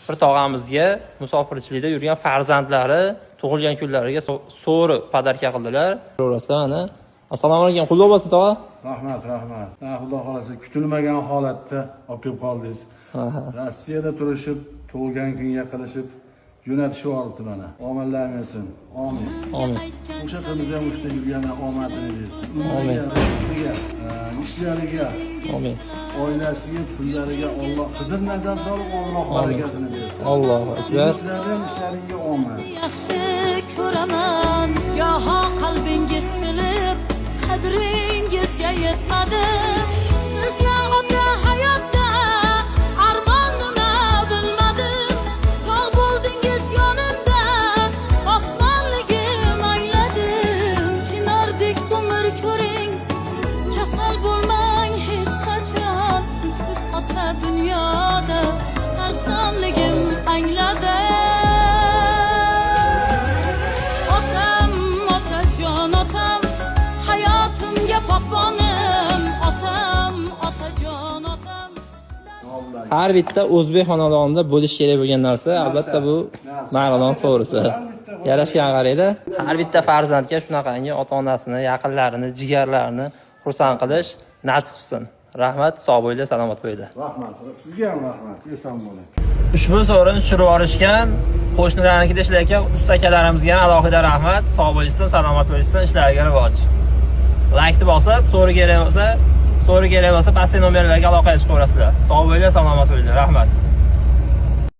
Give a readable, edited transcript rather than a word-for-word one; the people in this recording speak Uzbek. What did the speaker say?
bir tog'amizga musofirchilikda yurgan farzandlari tug'ilgan kunlariga so'ri podarka qildilar. Orasida mana assalomu alaykum, qutlug' bo'lsin tog'a. Rahmat. Xudo xolasa kutilmagan holatda olib kelib qoldingiz. Rossiyada turishib, tug'ilgan kunga qilishib jo'natishib olibdi mana. Omadlaringiz olsin. Amin. O'sha qizimiz ham o'shda yurganda omadingiz. Amin. Rizqiga, ishlariga, Amin. oilasiga, pullariga Alloh xizr nazar solib, Alloh barakasini bersin. Allohu akbar. Ishlaringga omad. Yaxshi ko'raman, yo'q qalbingiz tilib, qadringizga yetmadi. Sizlar ota hayotda armon nima bilmadim. Tog' bo'ldingiz yonimda, osmonligim angladim. Chinordek umr ko'ring, kasal bo'lmang hech qachon. Sizsiz ota dunyoda sarsonligim angladim. Har bitta o'zbek xonadonida bo'lish kerak bo'lgan narsa, albatta bu Marg'ilon so'risi. Yarashgan qaranglar. Har bitta farzandga shunaqangi ota-onasini, yaqinlarini, jigarlarini xursand qilish nasib qilsin. Rahmat, sog' bo'linglar, salomat bo'linglar. Rahmat. Sizga ham rahmat. Eson bo'ling. Ushbu sovrinni tushirib yuborishgan qo'shnilarnikida ishlayotgan ustakalarimizga ham alohida rahmat. Sog' bo'lishsin, salomat bo'lishsin, ishlariga rivoj. Laykni bosib, so'ri kerak bo'lsa pastdagi nomerlarga aloqa qilib ko'rasizlar. Sog' bo'linglar, salomat bo'linglar. Rahmat.